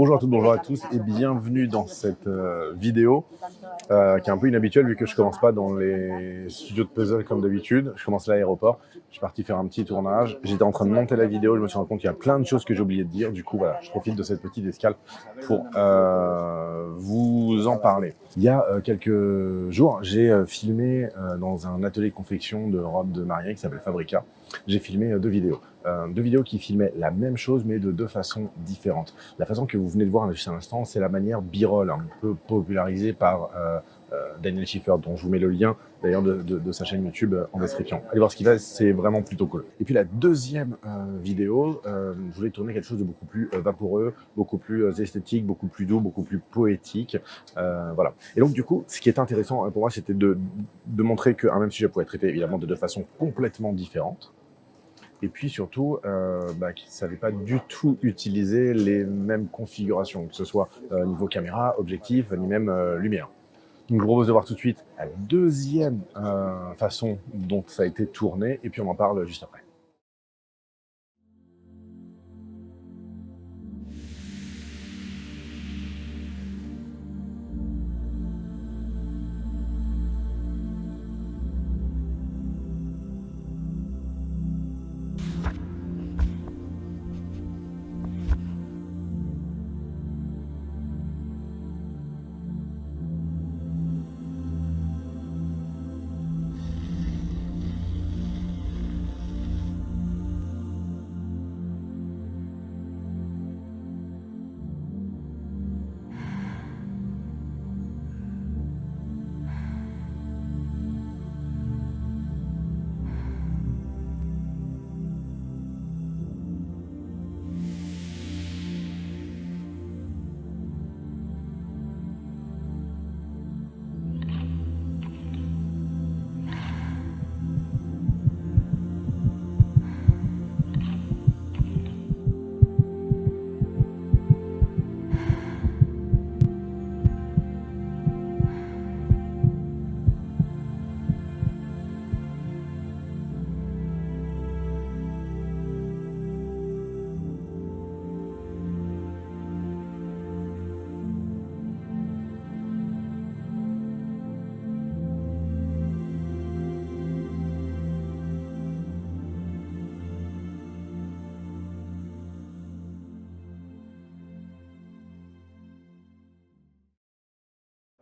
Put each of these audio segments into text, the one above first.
Bonjour à toutes, bonjour à tous et bienvenue dans cette vidéo qui est un peu inhabituelle vu que je commence pas dans les studios de puzzle comme d'habitude. Je commence à l'aéroport, je suis parti faire un petit tournage, j'étais en train de monter la vidéo, je me suis rendu compte qu'il y a plein de choses que j'ai oublié de dire. Du coup voilà, je profite de cette petite escale pour vous en parler. Il y a quelques jours, j'ai filmé dans un atelier de confection de robes de mariée qui s'appelle Fabrica. J'ai filmé deux vidéos qui filmaient la même chose mais de deux façons différentes. La façon que vous venez de voir juste à l'instant, c'est la manière B-roll, un peu popularisée par Daniel Schiffer, dont je vous mets le lien d'ailleurs de sa chaîne YouTube en description. Allez voir ce qu'il fait, c'est vraiment plutôt cool. Et puis la deuxième vidéo, je voulais tourner quelque chose de beaucoup plus vaporeux, beaucoup plus esthétique, beaucoup plus doux, beaucoup plus poétique. Voilà. Et donc du coup, ce qui est intéressant pour moi, c'était de montrer qu'un même sujet pouvait être traité évidemment de deux façons complètement différentes. Et puis surtout, qu'ils ne savaient pas du tout utiliser les mêmes configurations, que ce soit niveau caméra, objectif, ni même lumière. Donc je vous propose de voir tout de suite la deuxième façon dont ça a été tourné, et puis on en parle juste après.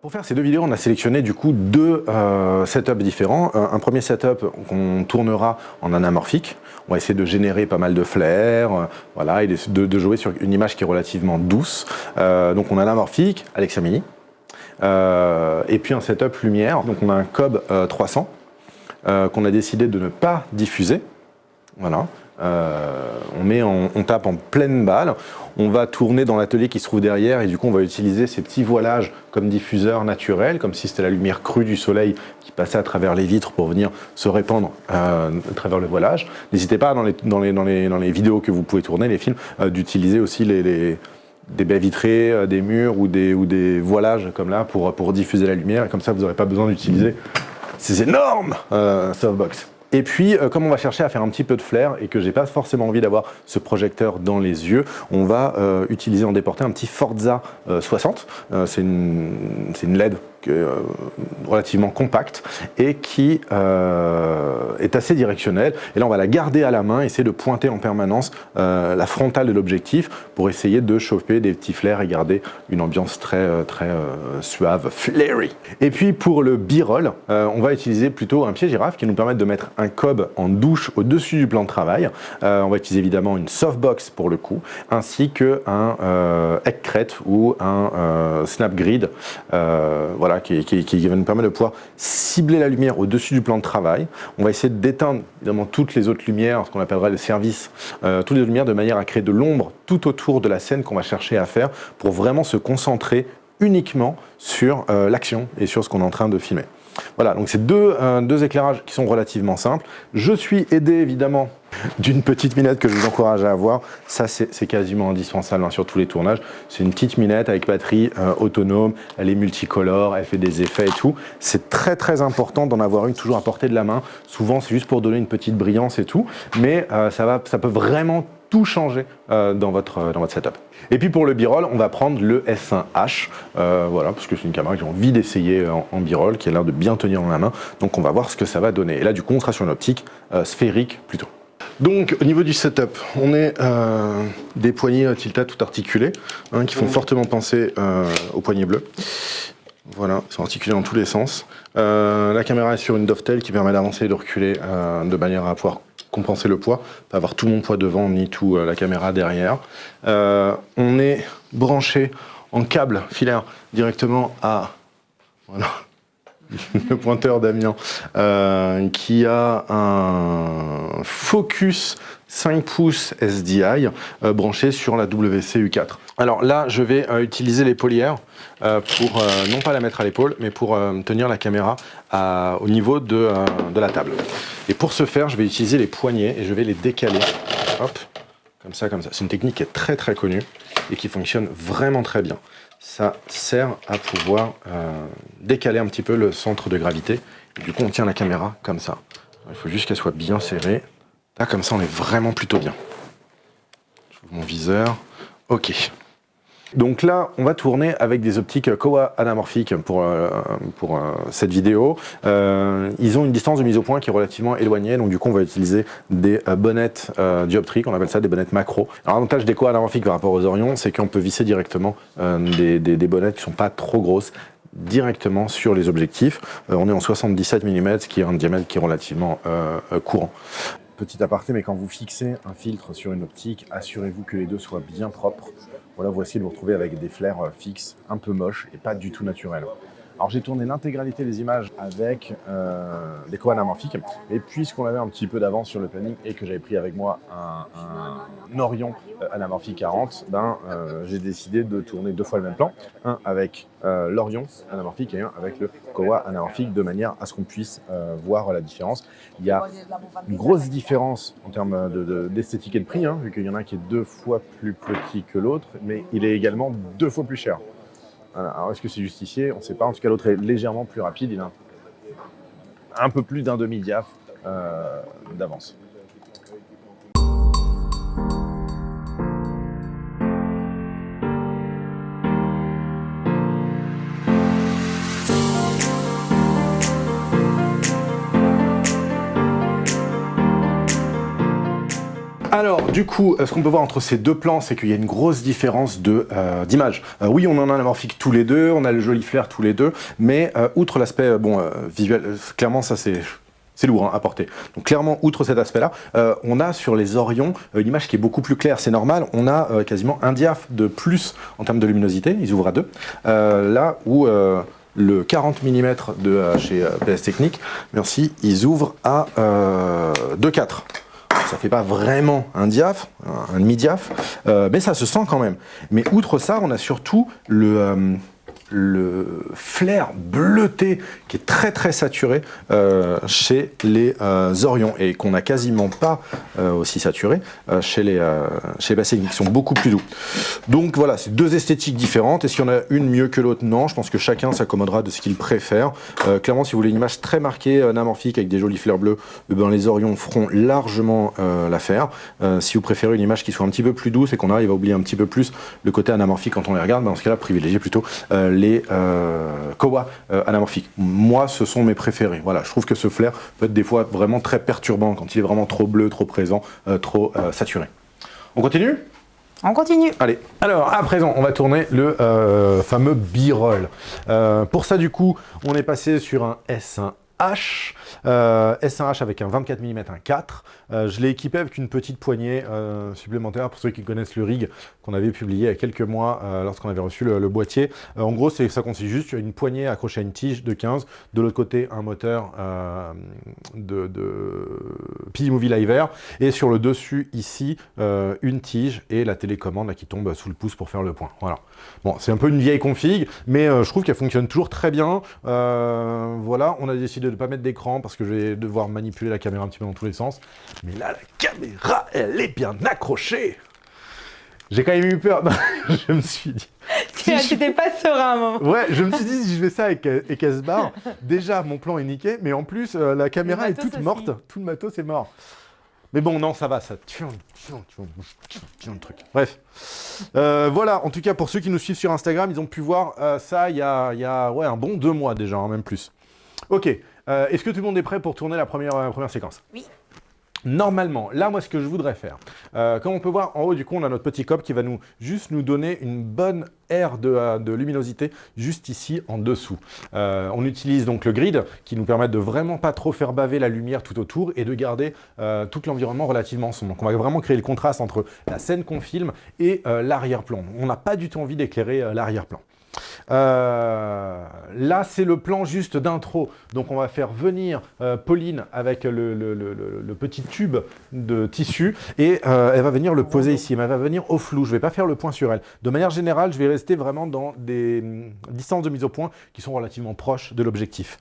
Pour faire ces deux vidéos, on a sélectionné du coup deux setups différents. Un premier setup qu'on tournera en anamorphique. On va essayer de générer pas mal de flair, voilà, et de jouer sur une image qui est relativement douce. Donc on a anamorphique, Alexa Mini. Et puis un setup lumière. Donc on a un Cobb 300 qu'on a décidé de ne pas diffuser. Voilà. On tape en pleine balle, on va tourner dans l'atelier qui se trouve derrière et du coup on va utiliser ces petits voilages comme diffuseurs naturels, comme si c'était la lumière crue du soleil qui passait à travers les vitres pour venir se répandre à travers le voilage. N'hésitez pas dans les vidéos que vous pouvez tourner, les films, d'utiliser aussi des baies vitrées, des murs ou des voilages comme là pour diffuser la lumière, et comme ça vous n'aurez pas besoin d'utiliser ces énormes softbox. Et puis, comme on va chercher à faire un petit peu de flair et que j'ai pas forcément envie d'avoir ce projecteur dans les yeux, on va utiliser en déporté un petit Forza 60. C'est une LED relativement compacte et qui est assez directionnelle. Et là, on va la garder à la main, essayer de pointer en permanence la frontale de l'objectif pour essayer de choper des petits flairs et garder une ambiance très suave, flary. Et puis, pour le B-roll, on va utiliser plutôt un pied girafe qui nous permet de mettre un Cobb en douche au-dessus du plan de travail. On va utiliser évidemment une softbox pour le coup, ainsi qu'un Eckret ou un Snapgrid, voilà, qui va nous permettre de pouvoir cibler la lumière au-dessus du plan de travail. On va essayer d'éteindre évidemment toutes les autres lumières, ce qu'on appellerait le service, toutes les lumières de manière à créer de l'ombre tout autour de la scène qu'on va chercher à faire pour vraiment se concentrer uniquement sur l'action et sur ce qu'on est en train de filmer. Voilà, donc c'est deux éclairages qui sont relativement simples. Je suis aidé évidemment d'une petite minette que je vous encourage à avoir. Ça, c'est quasiment indispensable hein, sur tous les tournages. C'est une petite minette avec batterie autonome, elle est multicolore, elle fait des effets et tout. C'est très important d'en avoir une toujours à portée de la main. Souvent, c'est juste pour donner une petite brillance et tout, mais ça peut vraiment tout changer dans votre setup. Et puis pour le B-roll, on va prendre le S1H, voilà, parce que c'est une caméra que j'ai envie d'essayer en B-roll, qui a l'air de bien tenir dans la main, donc on va voir ce que ça va donner. Et là du coup on sera sur une optique sphérique plutôt. Donc au niveau du setup, on est des poignées Tilta tout articulées, hein, qui font fortement penser aux poignées bleues. Voilà, ils sont articulés dans tous les sens. La caméra est sur une dovetail qui permet d'avancer et de reculer de manière à pouvoir compenser le poids, pas avoir tout mon poids devant ni tout la caméra derrière. On est branché en câble filaire directement à voilà, le pointeur d'Amiens qui a un focus 5 pouces SDI branché sur la WC-U4. Alors là, je vais utiliser les polières pour non pas la mettre à l'épaule, mais pour tenir la caméra au niveau de la table. Et pour ce faire, je vais utiliser les poignets et je vais les décaler. Hop, comme ça, comme ça. C'est une technique qui est très très connue et qui fonctionne vraiment très bien. Ça sert à pouvoir décaler un petit peu le centre de gravité. Et du coup, on tient la caméra comme ça. Il faut juste qu'elle soit bien serrée. Là, comme ça, on est vraiment plutôt bien. J'ouvre mon viseur. OK. Donc là, on va tourner avec des optiques Kowa anamorphiques pour cette vidéo. Ils ont une distance de mise au point qui est relativement éloignée, donc du coup, on va utiliser des bonnettes dioptriques, on appelle ça des bonnettes macro. Alors, l'avantage des Kowa anamorphiques par rapport aux Orion, c'est qu'on peut visser directement des bonnettes qui ne sont pas trop grosses directement sur les objectifs. On est en 77 mm, ce qui est un diamètre qui est relativement courant. Petit aparté, mais quand vous fixez un filtre sur une optique, assurez-vous que les deux soient bien propres. Voilà, voici de vous retrouver avec des flares fixes, un peu moches et pas du tout naturels. Alors j'ai tourné l'intégralité des images avec des Kowa anamorphiques, et puisqu'on avait un petit peu d'avance sur le planning et que j'avais pris avec moi un Orion anamorphique 40, j'ai décidé de tourner 2 fois le même plan, un avec l'Orion anamorphique et un avec le Kowa anamorphique, de manière à ce qu'on puisse voir la différence. Il y a une grosse différence en termes d'esthétique et de prix, hein, vu qu'il y en a un qui est 2 fois plus petit que l'autre, mais il est également 2 fois plus cher. Alors, est-ce que c'est justifié? On ne sait pas. En tout cas, l'autre est légèrement plus rapide. Il a un peu plus d'un demi-diaph d'avance. Alors, du coup, ce qu'on peut voir entre ces deux plans, c'est qu'il y a une grosse différence d'image. Oui, on en a anamorphique tous les deux, on a le joli flair tous les deux, mais outre l'aspect visuel, clairement, ça c'est lourd hein, à porter. Donc clairement, outre cet aspect-là, on a sur les Orion une image qui est beaucoup plus claire. C'est normal, on a quasiment un diaph de plus en termes de luminosité, ils ouvrent à 2. Là où le 40 mm de chez PS Technique, merci, ils ouvrent à 2,4. Ça fait pas vraiment un diaph, un demi-diaph, mais ça se sent quand même. Mais outre ça, on a surtout le flair bleuté qui est très très saturé chez les Orion et qu'on n'a quasiment pas aussi saturé chez les Bassegni qui sont beaucoup plus doux. Donc voilà, c'est deux esthétiques différentes. Est-ce qu'il y en a une mieux que l'autre? Non, je pense que chacun s'accommodera de ce qu'il préfère. Clairement, si vous voulez une image très marquée, anamorphique avec des jolis flairs bleus, les Orion feront largement l'affaire. Si vous préférez une image qui soit un petit peu plus douce et qu'on arrive à oublier un petit peu plus le côté anamorphique quand on les regarde, dans ce cas-là, privilégiez plutôt les Kowa anamorphiques. Moi, ce sont mes préférés. Voilà, je trouve que ce flair peut être des fois vraiment très perturbant quand il est vraiment trop bleu, trop présent, trop saturé. On continue ? On continue. Allez, alors à présent, on va tourner le fameux B-roll. Pour ça, du coup, on est passé sur un S1H. S1H avec un 24 mm 1.4. Je l'ai équipé avec une petite poignée supplémentaire pour ceux qui connaissent le rig qu'on avait publié il y a quelques mois lorsqu'on avait reçu le boîtier. En gros, ça consiste juste sur une poignée accrochée à une tige de 15. De l'autre côté, un moteur de PiMovie Live Air. Et sur le dessus, ici, une tige et la télécommande là, qui tombe sous le pouce pour faire le point. Voilà. Bon, c'est un peu une vieille config, mais je trouve qu'elle fonctionne toujours très bien. Voilà, on a décidé de ne pas mettre d'écran parce que je vais devoir manipuler la caméra un petit peu dans tous les sens. Mais là, la caméra, elle est bien accrochée. J'ai quand même eu peur. Je me suis dit... Tu n'étais pas serein, maman. Ouais, je me suis dit, si je fais ça avec Esbar, déjà, mon plan est niqué, mais en plus, la caméra est toute morte. Tout le matos est mort. Mais bon, non, ça va, ça... Tiens, le truc. Bref. Voilà, en tout cas, pour ceux qui nous suivent sur Instagram, ils ont pu voir ça il y a ouais, un bon 2 mois déjà, hein, même plus. Ok, est-ce que tout le monde est prêt pour tourner la première séquence? Oui. Normalement, là, moi, ce que je voudrais faire, comme on peut voir en haut, du coup, on a notre petit cope qui va juste nous donner une bonne aire de luminosité juste ici en dessous. On utilise donc le grid qui nous permet de vraiment pas trop faire baver la lumière tout autour et de garder tout l'environnement relativement sombre. Donc on va vraiment créer le contraste entre la scène qu'on filme et l'arrière-plan. On n'a pas du tout envie d'éclairer l'arrière-plan. Là, c'est le plan juste d'intro. Donc, on va faire venir Pauline avec le petit tube de tissu et elle va venir le poser ici. Mais elle va venir au flou. Je ne vais pas faire le point sur elle. De manière générale, je vais rester vraiment dans des distances de mise au point qui sont relativement proches de l'objectif.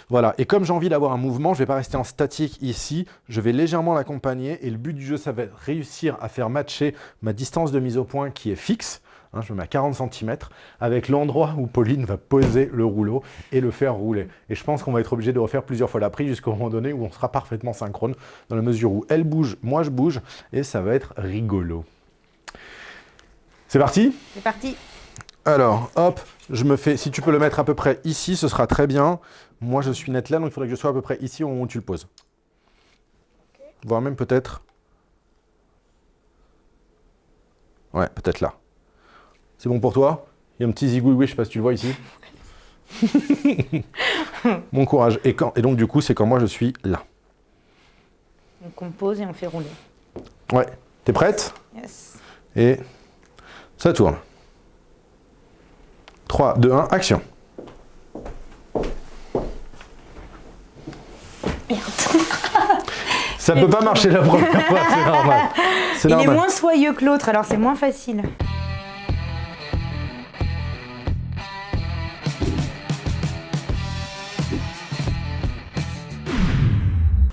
Voilà. Et comme j'ai envie d'avoir un mouvement, je ne vais pas rester en statique ici. Je vais légèrement l'accompagner et le but du jeu, ça va être réussir à faire matcher ma distance de mise au point qui est fixe. Je me mets à 40 cm avec l'endroit où Pauline va poser le rouleau et le faire rouler. Et je pense qu'on va être obligé de refaire plusieurs fois la prise jusqu'au moment donné où on sera parfaitement synchrone dans la mesure où elle bouge, moi je bouge et ça va être rigolo. C'est parti ? C'est parti. Alors, hop, je me fais, si tu peux le mettre à peu près ici, ce sera très bien. Moi je suis net là, donc il faudrait que je sois à peu près ici au moment où tu le poses. Okay. Voire même peut-être... Ouais, peut-être là. C'est bon pour toi? Il y a un petit zigouigoui, je sais pas si tu le vois ici. Bon courage. Et donc du coup, c'est quand moi je suis là. Donc on pose et on fait rouler. Ouais. T'es prête? Yes. Et ça tourne. 3, 2, 1, action. Merde. Ça peut pas marcher la première fois, c'est normal. Il est moins soyeux que l'autre, alors c'est moins facile.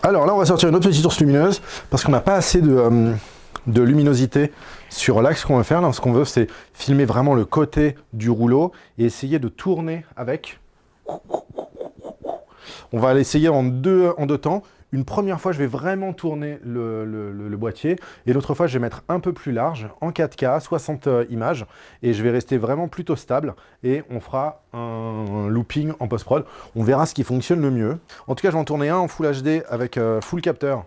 Alors là, on va sortir une autre petite source lumineuse parce qu'on n'a pas assez de luminosité sur l'axe qu'on va faire. Là, ce qu'on veut, c'est filmer vraiment le côté du rouleau et essayer de tourner avec. On va l'essayer en deux temps. Une première fois, je vais vraiment tourner le boîtier et l'autre fois, je vais mettre un peu plus large, en 4K, 60 images et je vais rester vraiment plutôt stable et on fera un looping en post-prod. On verra ce qui fonctionne le mieux. En tout cas, je vais en tourner un en Full HD avec full capteur,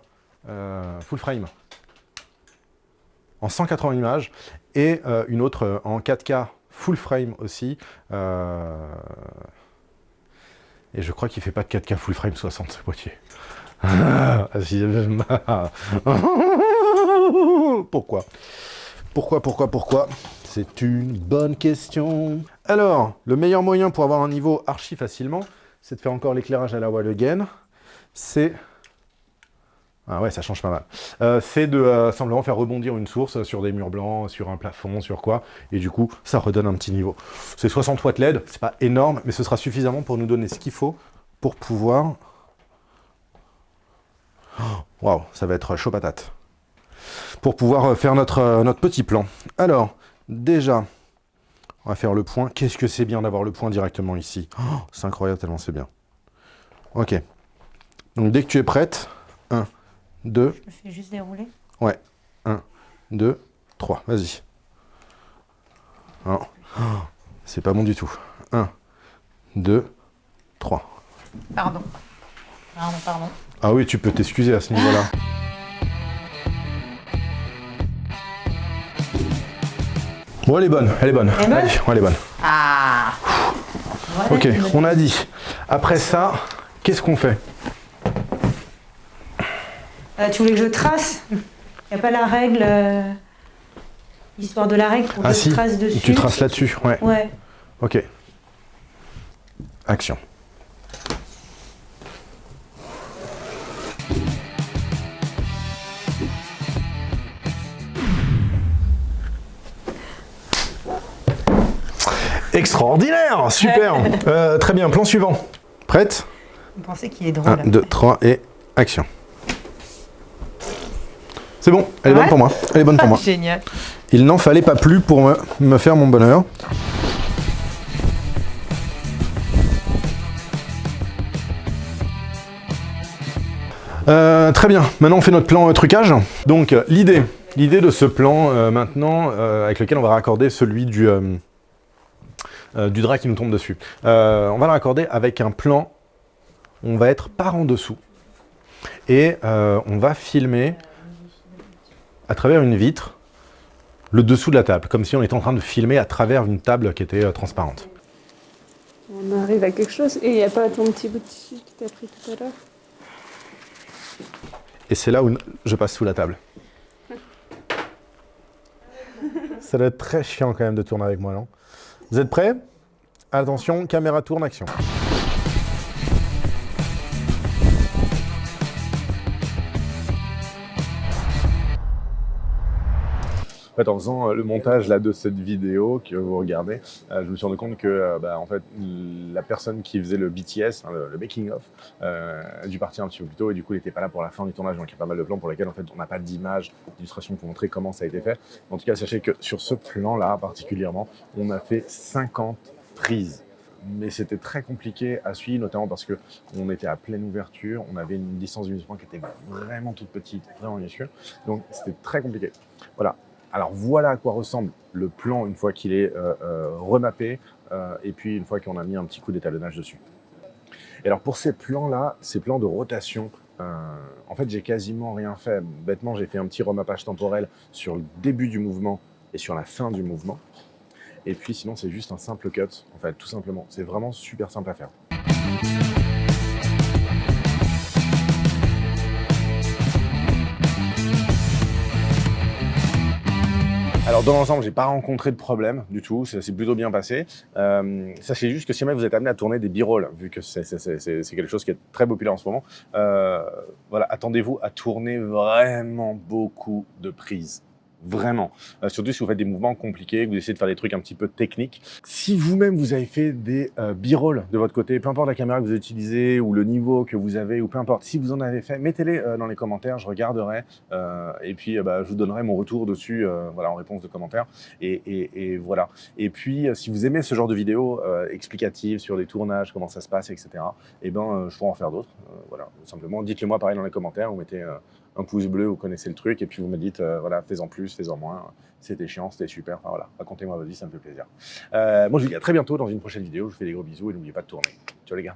full frame, en 180 images et une autre en 4K full frame aussi. Et je crois qu'il ne fait pas de 4K full frame 60 ce boîtier. Pourquoi? C'est une bonne question. Alors, le meilleur moyen pour avoir un niveau archi facilement, c'est de faire encore l'éclairage à la wall again. C'est... Ah ouais, ça change pas mal. C'est de simplement faire rebondir une source sur des murs blancs, sur un plafond, sur quoi. Et du coup, ça redonne un petit niveau. C'est 60 watts LED, c'est pas énorme, mais ce sera suffisamment pour nous donner ce qu'il faut pour pouvoir... Waouh, ça va être chaud patate. Pour pouvoir faire notre petit plan. Alors, déjà, on va faire le point. Qu'est-ce que c'est bien d'avoir le point directement ici. Oh, c'est incroyable tellement c'est bien. Ok. Donc, dès que tu es prête, 1, 2... Je me fais juste dérouler. Ouais. 1, 2, 3. Vas-y. Oh, c'est pas bon du tout. 1, 2, 3. Pardon. Ah oui, tu peux t'excuser à ce niveau-là. Bon, elle est bonne. Elle est bonne. Elle est bonne. Ah. Voilà, ok, on a dit. Après ça, qu'est-ce qu'on fait? Tu voulais que je trace? Il n'y a pas la règle, l'histoire de la règle pour que je trace dessus. Tu traces là-dessus, ouais. Ouais. Ok. Action. Extraordinaire, super. Très bien, plan suivant. Prête? Vous pensez qu'il est drôle. 1, 2, 3 et action. C'est bon, elle est bonne pour moi. Elle est bonne pour moi. Génial. Il n'en fallait pas plus pour me faire mon bonheur. Très bien, maintenant on fait notre plan trucage. Donc l'idée de ce plan maintenant, avec lequel on va raccorder celui du drap qui nous tombe dessus. On va le raccorder avec un plan, on va être par en dessous. Et on va filmer à travers une vitre le dessous de la table, comme si on était en train de filmer à travers une table qui était transparente. On arrive à quelque chose et il n'y a pas ton petit bout de tissu qui t'a pris tout à l'heure? Et c'est là où je passe sous la table. Ça doit être très chiant quand même de tourner avec moi, non? Vous êtes prêts? Attention, caméra tourne, action. En fait, en faisant le montage là, de cette vidéo que vous regardez, je me suis rendu compte que en fait, la personne qui faisait le BTS, hein, le making of, a dû partir un petit peu plus tôt et du coup il n'était pas là pour la fin du tournage. Donc il y a pas mal de plans pour lesquels en fait, on n'a pas d'image, d'illustration pour montrer comment ça a été fait. En tout cas, sachez que sur ce plan-là particulièrement, on a fait 50 prises. Mais c'était très compliqué à suivre, notamment parce qu'on était à pleine ouverture, on avait une distance de mouvement qui était vraiment toute petite, vraiment minuscule. Donc c'était très compliqué. Voilà. Alors voilà à quoi ressemble le plan une fois qu'il est remappé et puis une fois qu'on a mis un petit coup d'étalonnage dessus. Et alors pour ces plans-là, ces plans de rotation, en fait j'ai quasiment rien fait. Bêtement, j'ai fait un petit remappage temporel sur le début du mouvement et sur la fin du mouvement. Et puis sinon c'est juste un simple cut, en fait, tout simplement. C'est vraiment super simple à faire. Alors dans l'ensemble, j'ai pas rencontré de problème du tout, ça s'est plutôt bien passé. Sachez juste que si jamais vous êtes amené à tourner des b-rolls, vu que c'est quelque chose qui est très populaire en ce moment, voilà, attendez-vous à tourner vraiment beaucoup de prises. Vraiment. Surtout si vous faites des mouvements compliqués, que vous essayez de faire des trucs un petit peu techniques. Si vous-même vous avez fait des b-rolls de votre côté, peu importe la caméra que vous utilisez ou le niveau que vous avez ou peu importe, si vous en avez fait, mettez-les dans les commentaires, je regarderai et puis je vous donnerai mon retour dessus voilà, en réponse de commentaires et voilà. Et puis si vous aimez ce genre de vidéos explicatives sur les tournages, comment ça se passe, etc. je pourrais en faire d'autres. Voilà, simplement dites-le moi pareil dans les commentaires, vous mettez un pouce bleu, vous connaissez le truc, et puis vous me dites, voilà, fais-en plus, fais-en moins, c'était chiant, c'était super, enfin voilà, racontez-moi votre vie, ça me fait plaisir. Moi je vous dis à très bientôt dans une prochaine vidéo, je vous fais des gros bisous, et n'oubliez pas de tourner. Ciao les gars.